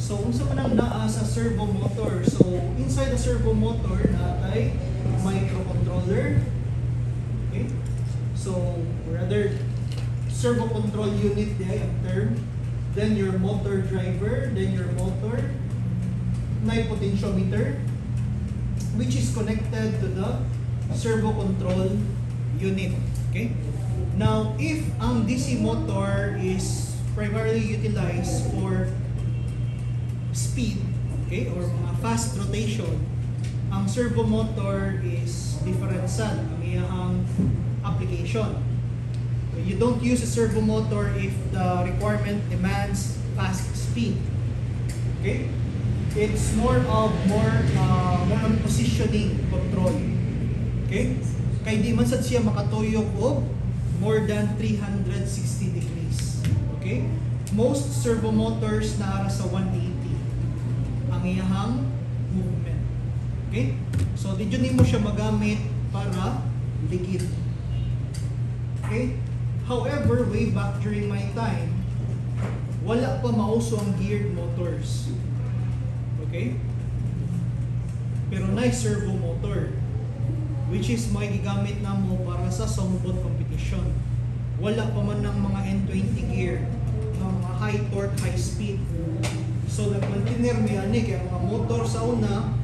So, unsa man ang naa sa servo motor? So, inside the servo motor natay microcontroller. Okay? So, rather servo control unit diay ang term. Then your motor driver, then your motor, may potentiometer which is connected to the servo control unit. Okay? Now, if ang DC motor is primarily utilized for speed, okay, or mga fast rotation, ang servo motor is different sa ang iyang application. You don't use a servo motor if the requirement demands fast speed. Okay? It's more on positioning control. Okay? Kay di man sad siya makatuyok og more than 360 degrees. Okay? Most servo motors na sa 180 ang iyang movement. Okay? So, di yun mo siya magamit para ligid. Okay? However, way back during my time, wala pa mauso ang geared motors. Okay? Pero na servo motor, which is may gigamit na mo para sa sumubot competition. Wala pa man ng mga N20 gear, ng mga high torque, high speed. So, nag-container may ani, kaya mga motor sa una,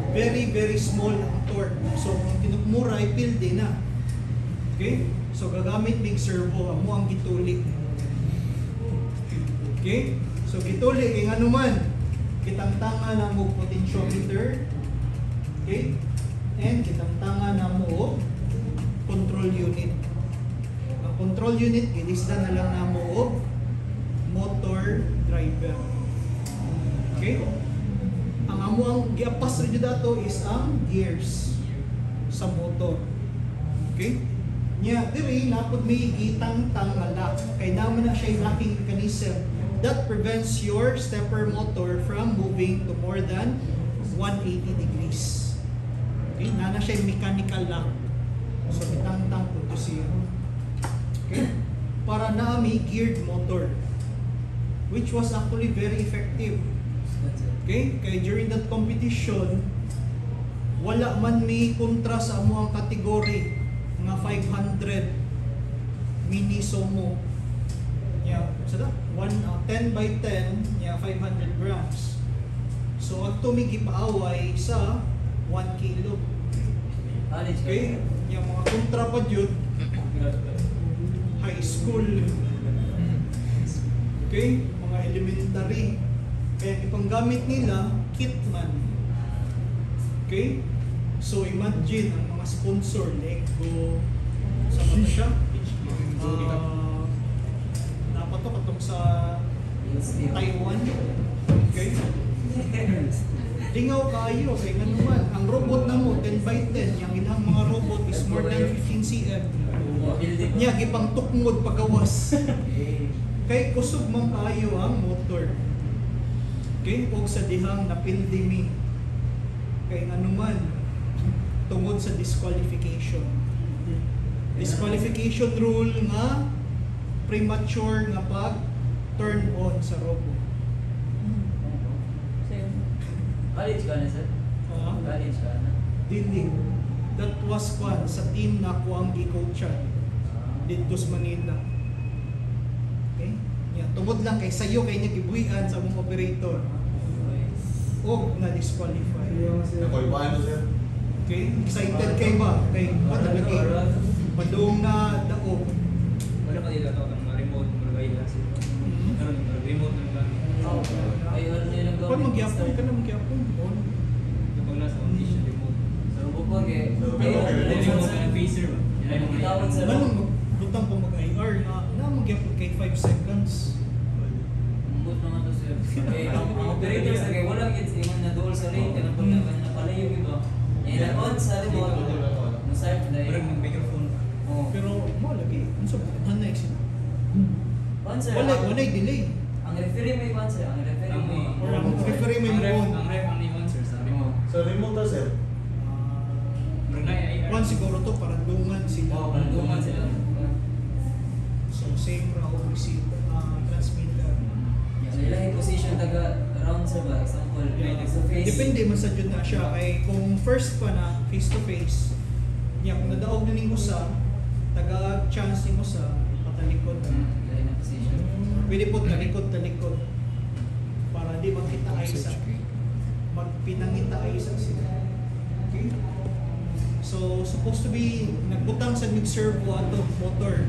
very, very small ang torque. So, kung tinukmura, ay pilde na. Okay? So, gagamit big servo, amo ang gituli. Okay? So, gituli, kaya nga naman, kitangtanga na mo potentiometer. Okay? And kitangtanga na mo control unit. Ang control unit, ilisda na lang na mo motor driver. Okay? Ang amo ang giapas rin dato is ang gears sa motor. Okay? Nya diri napod may gitang-tang nga lock. Kay naman na siya locking mechanism that prevents your stepper motor from moving to more than 180 degrees. Okay? Na siya mechanical lock. So gitang-tang po to siya. Okay? Para na may geared motor, which was actually very effective. Okay? Kaya during that competition, wala man may kontra sa amo ang kategory nga 500 mini sumo. Yeah, so that 10 by 10, yeah, 500 grams. So ang tumigi paaway sa 1 kilo. Okay? Yung mga kontra pa yun, high school. Okay? Mga elementary. Kaya ipanggamit nila, kitman. Okay? So imagine ang mga sponsor, Lego, sa mga siya. Dapat to katong sa Taiwan. Okay? Lingaw kayo, kaya nga naman, ang robot na mo, 10 by 10, yung ilang mga robot is more than 15 cm. Niya, gipang tukmod pagawas. Kay kusog man kayo ang motor. Okay? Huwag sa dihang napildi mi. Kay nga naman, tungod sa disqualification. Disqualification rule nga premature nga pag turn on sa robot. College ka na, sir? College ka na? Dili. That was one sa team na ko ang gi-coachan dito sa Manila. Okay? Yeah, tungod lang kay sayo kay niya gibuhian sa mong operator. O na-disqualify. Nakoy ba ano, sir? Okay? Excited kay ba? Kay ba talaga? Padung na daog. Wala ka nila ito ng remote, mga sir. Remote ng gamit. Ay, ano nilang Pag magyapon ka na magyapon. Kapag nasa audition, remote. Sa robot eh. Remote na phaser ba? Tawag sa Ganun, butang pa mag-IR na magyapon kay 5 seconds. Umbot naman to, sir. Okay, ang operator sa kay wala kids ingon na dool sa rate kanang pag napalayo iba. Yan on sa remote. Masayap na Parang mag-microphone. Oh. Pero mo lagi, unsa ba na exit? Sir. Wala delay. Ang referee may one, sir. Ang referee may Or ang referee may phone. Ang ref ang ni-on, sir, sa remote. Sa remote na, sir? Meron na ay One siguro to parang dungan sila. Oh, panduman sila. So same raw receive transmitter. Yan ilahi ko position taga around sir ba? Example, sa face. Depende man sa jud na siya kay kung first pa na face to face niya kung nadaog na ning usa taga chance nimo sa patalikod. Lain na position. Pwede po talikod para di magkita ay sa magpinangita ay sa sila. Okay? So supposed to be nagbutang sa mid-servo ato motor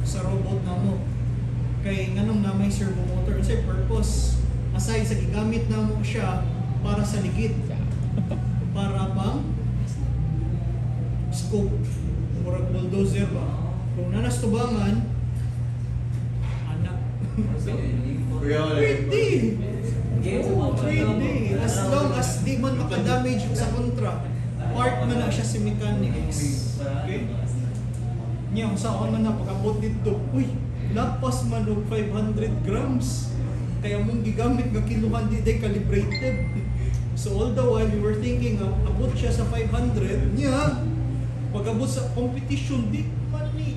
sa robot namo. Kay nganong na may servo motor sa purpose aside sa gigamit namo siya para sa ligid. Para pang scope murag bulldozer ba. Kung nanas tubangan anak. Kuya, wala. Pwede. Okay, so Pwede. As long as di man makadamage sa kontra. Part man na siya si mechanics. Okay? Niya, saan man na pagkabot dito, uy, lapas man og 500 grams. Kaya mong gigamit nga kiluhan di day calibrated. So all the while we were thinking abot siya sa 500, niya, pag-abot sa competition, di man ni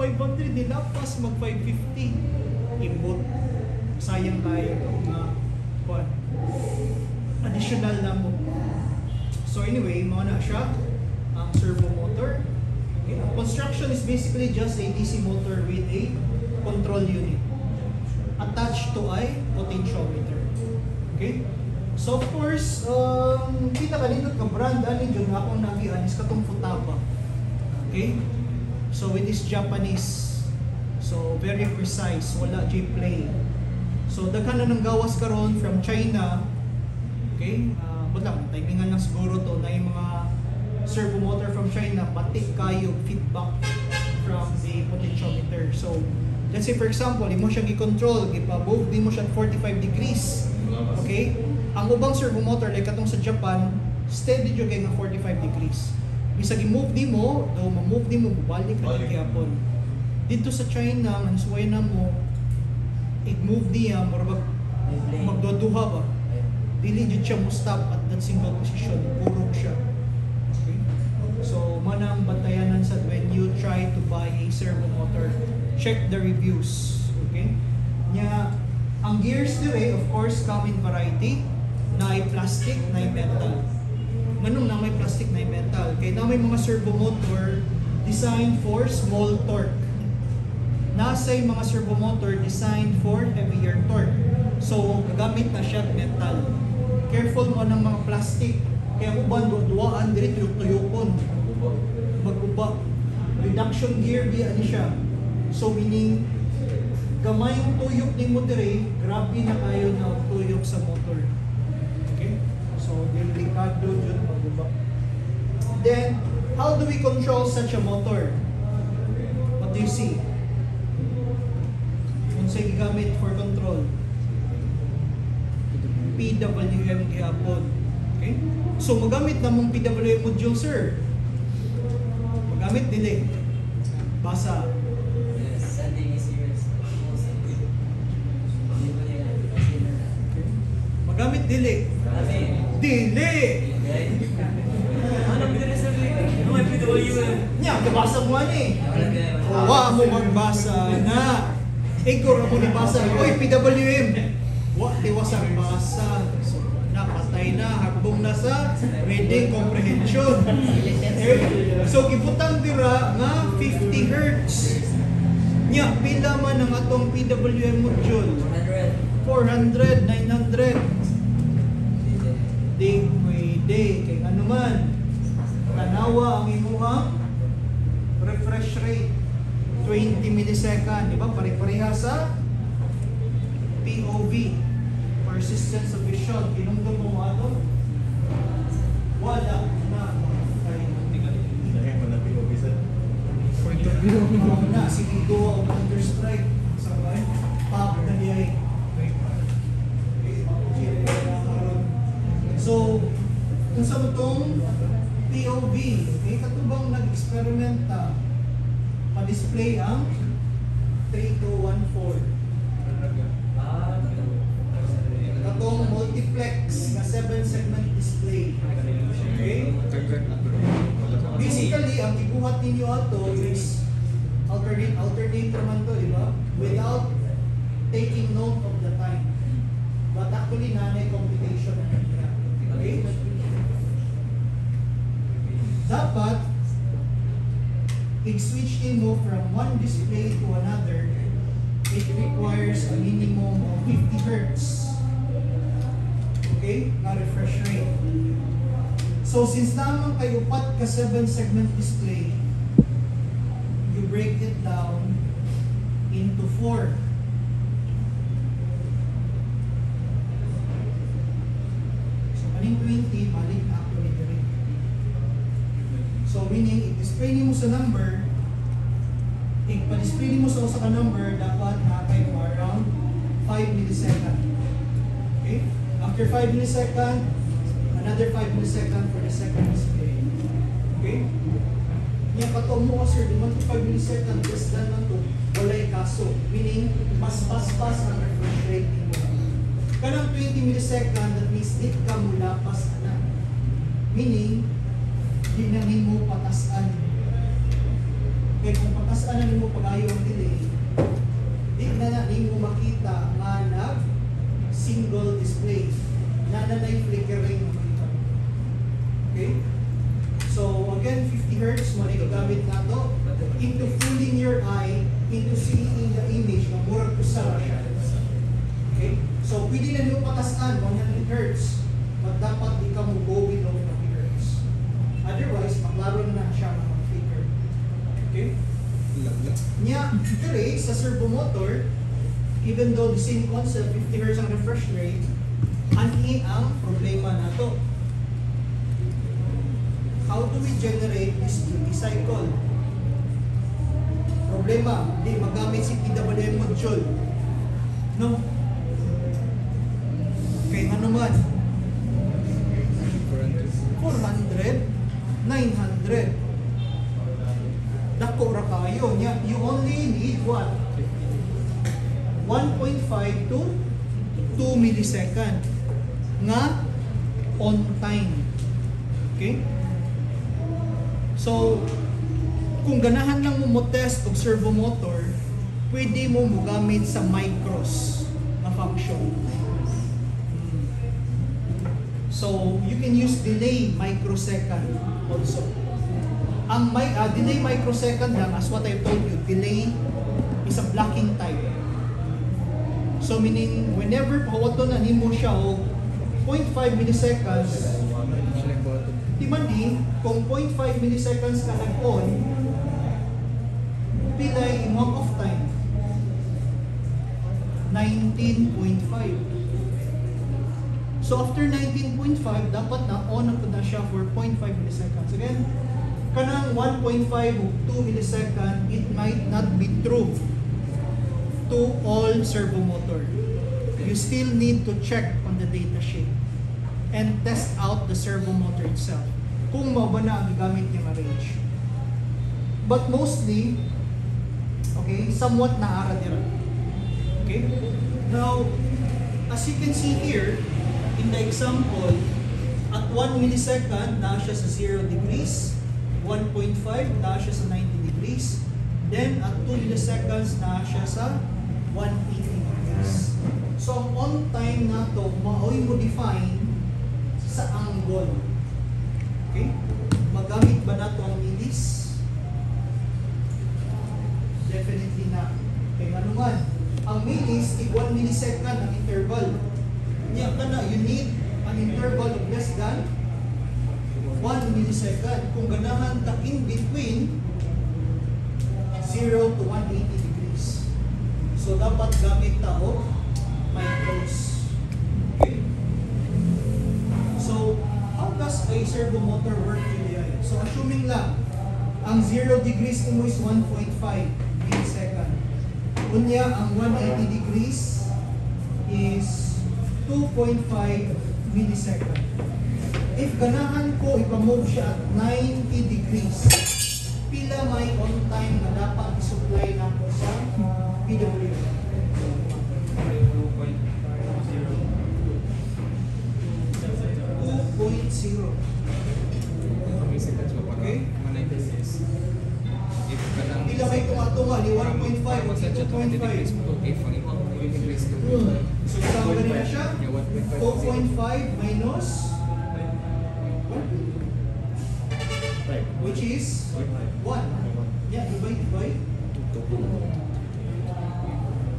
500 ni lapas mag 550. Imbot. Sayang tayo nga what? Additional na mo. So anyway, mga na siya ang servo motor. Okay. Ang construction is basically just a DC motor with a control unit attached to a potentiometer. Okay? So of course, pinakalinot ka brand ani jud akong nagihan is katong Futaba. Okay? So with this Japanese, so very precise, wala J-play. So daghan na ng gawas karon from China. Okay? Lang, timingan lang siguro to na yung mga servo motor from China, batik kayo feedback from the potentiometer. So, let's say for example, imo siya gi-control, gipa-move di mo siya 45 degrees. Okay? Ang ubang servo motor like katong sa Japan, steady jud kay nga 45 degrees. Bisag i-move di mo, daw ma-move di mo, balik ka gyapon. Dito sa China, ang suway na mo, i-move diya, murag magduduha ba? Dili jud siya mo stop at that single position, purog siya. Okay? So, manang bantayanan sa when you try to buy a servo motor, check the reviews. Okay? Nya, ang gears dire, of course, come in variety. Na ay plastic, na ay metal. Manong na may plastic, na ay metal. Kaya na may mga servo motor designed for small torque. Nasa'y mga servo motor designed for heavier torque. So, gagamit na siya metal. Careful mo ng mga plastic. Kaya uban, duwaan, diri tuyok-tuyokon. Mag-uba. Reduction gear, di ano siya. So, meaning, gamay yung tuyok ni mo diri, grabe na kayo na tuyok sa motor. Okay? So, delikado dyan mag-uba. Then, how do we control such a motor? What do you see? Kung sa'y gigamit for control. PWM gihapon. Okay? So magamit na mong PWM module, sir. Magamit dili. Basa. Yes, sending is serious. Okay. Magamit dili. Dili. Ano pwede sa ano may PWM? Nya, kabasa mo ani. Wa mo magbasa na. Igor mo ni basa. Oy, PWM. Wa tiwasang basa. So, napatay na, harbong na sa reading comprehension. So, gibutang dira nga 50 Hz. Nya, pila man ang atong PWM module? 400, 900. Di pwede. Kaya ano man, tanawa ang imuhang refresh rate. 20 millisecond. Diba? Pare-pareha sa POV, persistence of vision. Kinungtong mo ato? Wala na. Dahil mo na pinag-umpisa. Point of view. Na, sige go o counter-strike. Sabay, pop na niya. So, kung sa itong POV, katubang nag-experimenta, pa-display ang 3214. Katong multiplex na 7-segment display. Okay? Basically, ang ibuhat ninyo ato is alternate naman to, di ba? Without taking note of the time. i-switch mo from one display to another, it requires a minimum of 50 Hz. Okay? Na refresh rate. So since naman kayo pat ka 7 segment display, you break it down into 4. So kaning 20, balik na ako ni Dere. So meaning, i-display mo sa number, pa-display mo sa usa ka number, dapat nakakay mo around 5 millisecond. Okay? After 5 millisecond, another 5 millisecond for the second display. Okay? Yan, patuong mo ka sir, di man to 5 millisecond, just done man to, walay kaso. Meaning, mas pas ang refresh rate mo. Kanang 20 millisecond, that means di ka mula pas na. Meaning, di na mo patasan. Kaya kung patasan na mo pag-ayo ang delay, di na mo makita nga nag single display. Nananay flickering na makita. Okay? So again, 50 Hz mo gagamit na to into fooling your eye into seeing the image na murag ko sa siya. Okay? So pwede na nyo patasan 100 Hz, but dapat di ka mo go below 50 Hz. Otherwise, maklaro na siya mga flicker. Okay? Nya, pero sa servo motor, even though the same concept, 50 Hz ang refresh rate, ani ang problema na to. How do we generate this duty cycle? Problema, di magamit si PWM module. No? Okay, ano man? 400, 900. Dako ra kayo nya. You only need what? 1.5 to 2 millisecond nga on time. Okay? So, kung ganahan lang mo test og servo motor, pwede mo gamit sa micros na function. So, you can use delay microsecond also. Ang delay microsecond lang, as what I told you, delay is a blocking type. So meaning, whenever pawato na nimo siya o 0.5 milliseconds, di man di, kung 0.5 milliseconds ka nag-on, pilay imong off time. 19.5. So after 19.5, dapat na on na siya for 0.5 milliseconds. Again, kanang 1.5 o 2 millisecond, it might not be true to all servo motor. You still need to check on the data sheet and test out the servo motor itself kung mao ba na ang gigamit niya nga range. But mostly, okay, somewhat naara dira. Okay? Now, as you can see here, in the example, at 1 millisecond, na siya sa 0 degrees, 1.5 na siya sa 90 degrees. Then, at 2 milliseconds na siya sa 180 degrees. So, ang on time na to, maoy mo define sa angle. Okay? Magamit ba na to ang millis? Definitely na. Okay, ano man? Ang millis, 1 millisecond ang interval. Niya ka na, you need an interval of less than 1 millisecond. Kung ganahan ka in between 0 to 180 degrees. So, dapat gamit tao micros. Okay? So, how does a servo motor work today? So, assuming lang, ang 0 degrees mo is 1.5 millisecond. Unya, ang 180 degrees is 2.5 millisecond. If ganahan ko, ipamove siya at 90 degrees, pila may on time na dapat i-supply na ko sa PWM? 2.0. Okay? Pila may tunga-tunga, ni 1.5 o 2.5. So, kasama rin na siya? 2.5 minus 1, which is 1. Yeah, divide by.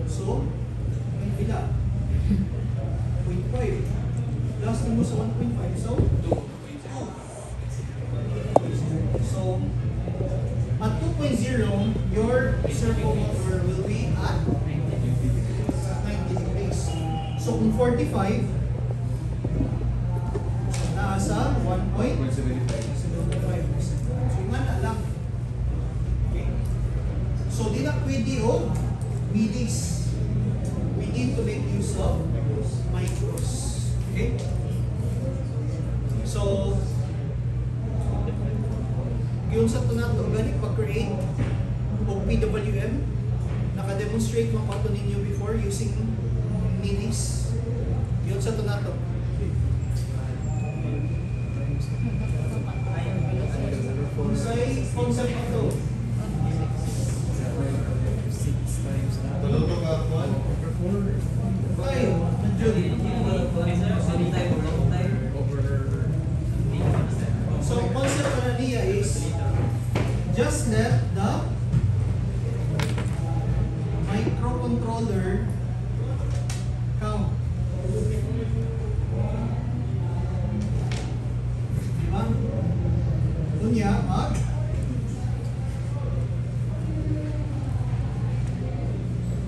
So, may pila. 0.5. Plus mo sa 1.5. So, 2. So, at 2.0, your servo motor will be at 90 degrees. So, kung 45, nasa 1.75%. So, imana lang. Okay? So, di na pwede o milis. We need to make use of micros. Okay? So, yung sa ito nato, organic pag-create o PWM, naka-demonstrate mo pa ito ninyo before using minis. Yun sa ito nato. Unsay concept ito? Tulog ka, Juan. Tayo, nandiyon. So, concept na niya is just let the microcontroller count. Diba? Kunya, mag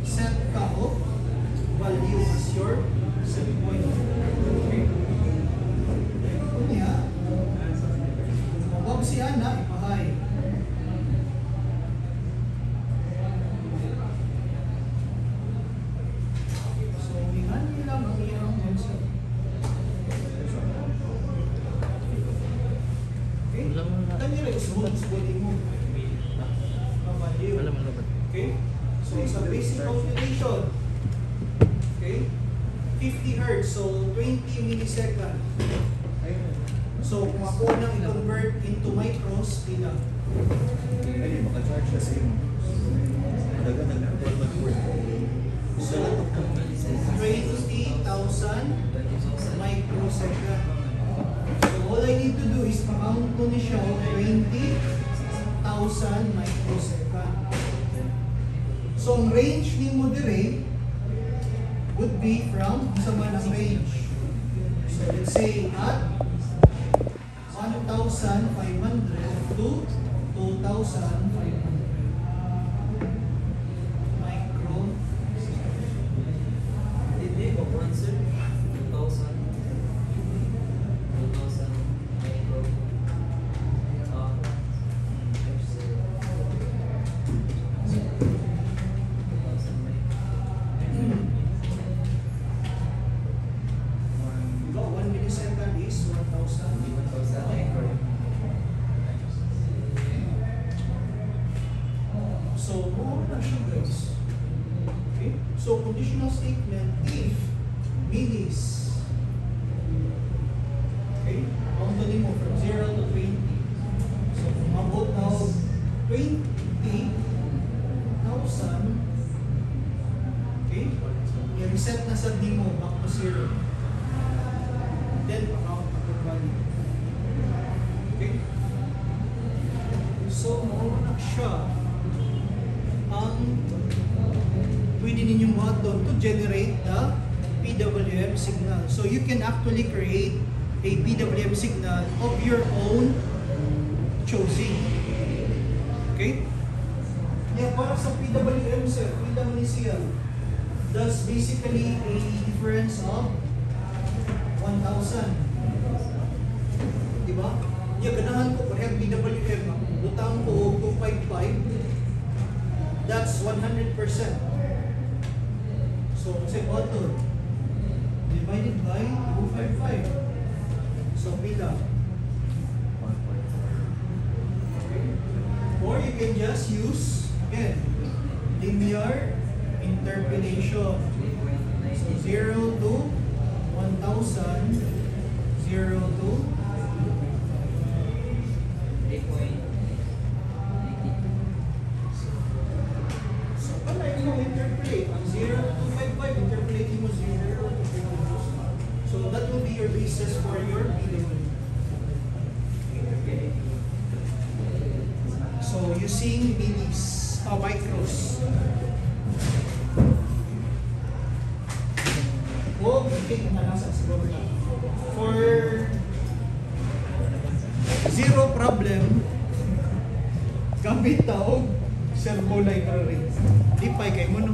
set ka o value as your set point. Okay. Kunya, huwag siya na ipahay. So, hingan nila ang iyong concept. Okay? Kanila usbon mo. Value. Okay? So, sa basic computation, okay? 50 Hz, so 20 millisecond. So, kung ako nang i-convert into micros, pila. Ay, maka-charge na sa'yo. Talaga nag-work. So, 20,000 microsecond. So, all I need to do is pa-count ko ni siya 20,000 microsecond. So, ang range ni mo dire would be from sa man ang range. So, let's say at 1,500 to 2,500 micro. Hindi ko answer. 2,000. 2,000. Diba, 1 millisecond is 1,000. So, more na siya, guys. Okay? So, conditional statement if minis. Okay? Counting mo from 0 to 20. So, kung mabot na 20,000, okay? I-reset na sa D mo back to 0. Then, count the value. Okay? So, more na siya ang pwede ninyong button to generate the PWM signal. So you can actually create a PWM signal of your own choosing. Okay? Yeah, para sa PWM sir, PWM, that's basically a difference of 1,000. Diba? Yeah, ganahan ko pareha PWM. Butang ko 255. That's 100%. So, say button divided by 255. So, pila. Okay. Or you can just use, again, linear interpolation. So, 0 to 1,000, 0 to 3.80. Pala mo interpolate ang 0 to 255, interpolating mo 0 to 255. So that will be your basis for your PWM. So using minis, micros. Okay, nasa siguro lang. For zero problem, gamit tao servo library. Di pa kay mo no.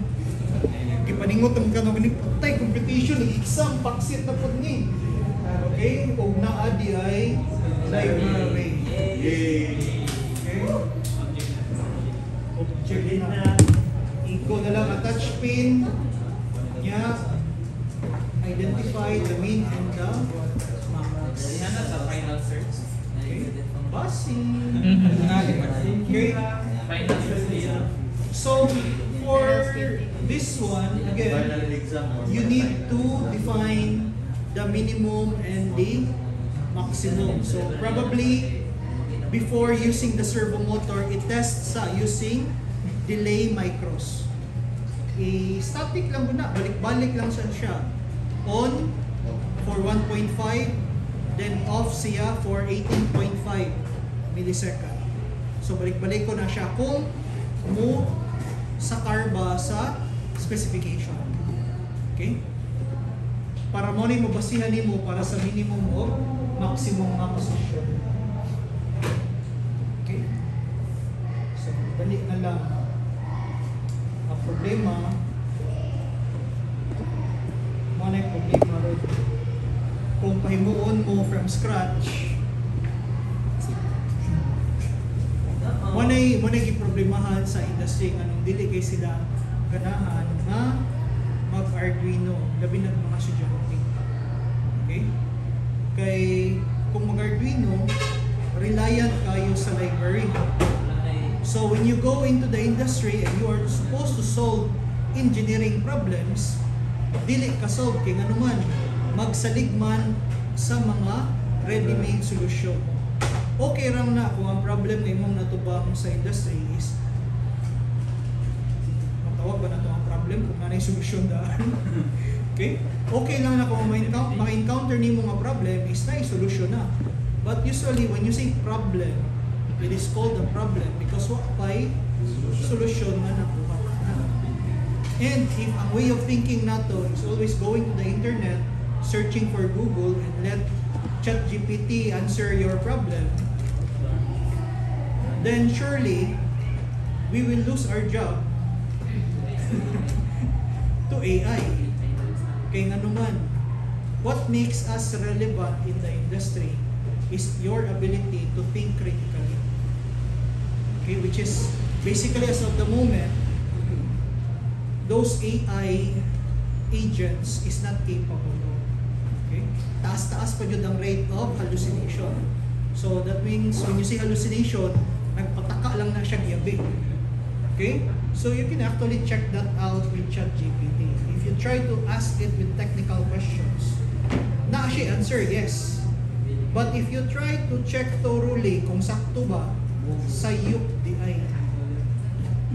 Gipaningot ang kanong ni putay competition exam paksit na pud ni. Okay, ug naa di ay library. Yay! Okay. Object na. Iko na lang attach pin niya. Identify the mean and the max. Yan na sa final search. Busing. Okay. Final search niya. So for this one, Final again, exam or you need to define the minimum and the maximum. So probably before using the servo motor, it tests using delay micros. I-static lang muna, balik-balik lang siya. On for 1.5, then off siya for 18.5 millisecond. So balik-balik ko na siya kung mo sakar ba sa specification. Okay? Para mo ni mabasihan nimo para sa minimum o maximum nga position. Okay? So balik na lang. Ang problema mo na yung problema ron. Kung pahimuon mo from scratch, mo na giproblemahan sa industry anong dili kay sila ganahan nga mag-Arduino, labi na mga estudyante. Okay? Kay kung mag-Arduino, reliant kayo sa library. So when you go into the industry and you are supposed to solve engineering problems, dili ka solve kay nganuman magsalig man sa mga ready-made solution. Okay lang na kung ang problem na imong natubang sa industry is matawag ba na ito ang problem kung ano yung solusyon daan. Okay? Okay lang na kung ma-encounter ni mga problem is na yung solution na. But usually when you say problem, it is called a problem because what by solution na nakuha na. And if ang way of thinking nato is always going to the internet, searching for Google and let ChatGPT answer your problem, then surely we will lose our job to AI. Kaya nga naman, what makes us relevant in the industry is your ability to think critically. Okay, which is basically as of the moment, those AI agents is not capable of. Okay? Taas-taas pa yun ang rate of hallucination. So that means when you say hallucination, nagpataka lang na siya giyabi. Okay? So you can actually check that out with ChatGPT. If you try to ask it with technical questions, na siya answer yes. But if you try to check thoroughly kung sakto ba, sayop di ay.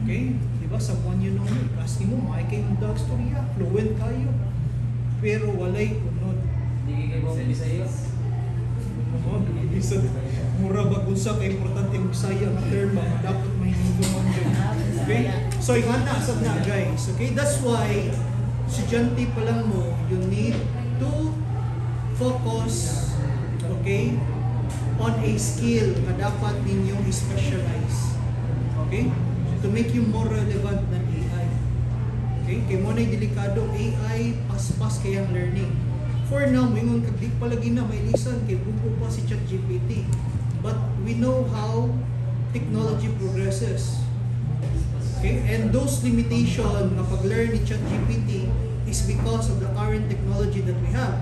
Okay? Diba? Someone you know, kasi mo, makikayong dog story, fluent kayo. Pero walay kunod. Hindi kayo ba Bisaya? Bisa mura ba kung sa importante yung Bisaya na term ba, dapat may hinduman dyan. Okay? So, yung asad na guys. Okay? That's why, estudyante pa lang mo, you need to focus, okay, on a skill na dapat ninyong specialize. Okay? To make you more relevant than AI. Okay? Kaya mo na'y delikado, AI, pas-pas kayang learning. For now, mingon kagdi palagi na may lisan kay buko pa si ChatGPT. But we know how technology progresses. Okay? And those limitation na pag-learn ni ChatGPT is because of the current technology that we have.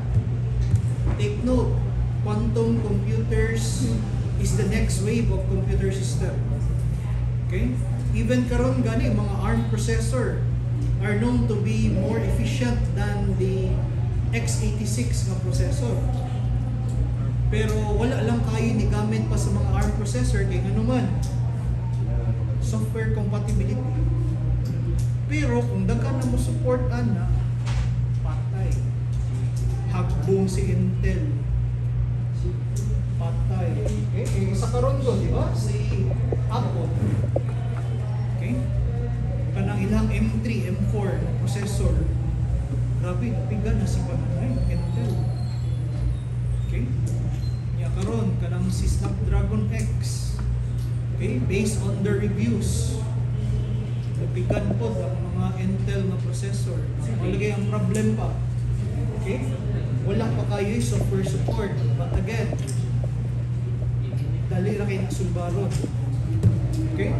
Take note, quantum computers is the next wave of computer system. Okay? Even karon gani mga ARM processor are known to be more efficient than the x86 nga processor. Pero wala lang kayo ni gamit pa sa mga ARM processor kay nganuman software compatibility. Pero kung daghan na mo support ana, patay. Hagbong si Intel. Patay. Okay, sa karon ko, di ba? Si Apple. Okay? Kanang ilang M3, M4 na processor. Grabe, napiga na sa pananay, Intel. Okay? Nya karon kanang si Snapdragon X. Okay? Based on the reviews, napigan po ang mga Intel na processor. Malagay ang problem pa. Okay? Wala pa kayo yung software support. But again, dali ra kay nasulbaron. Okay?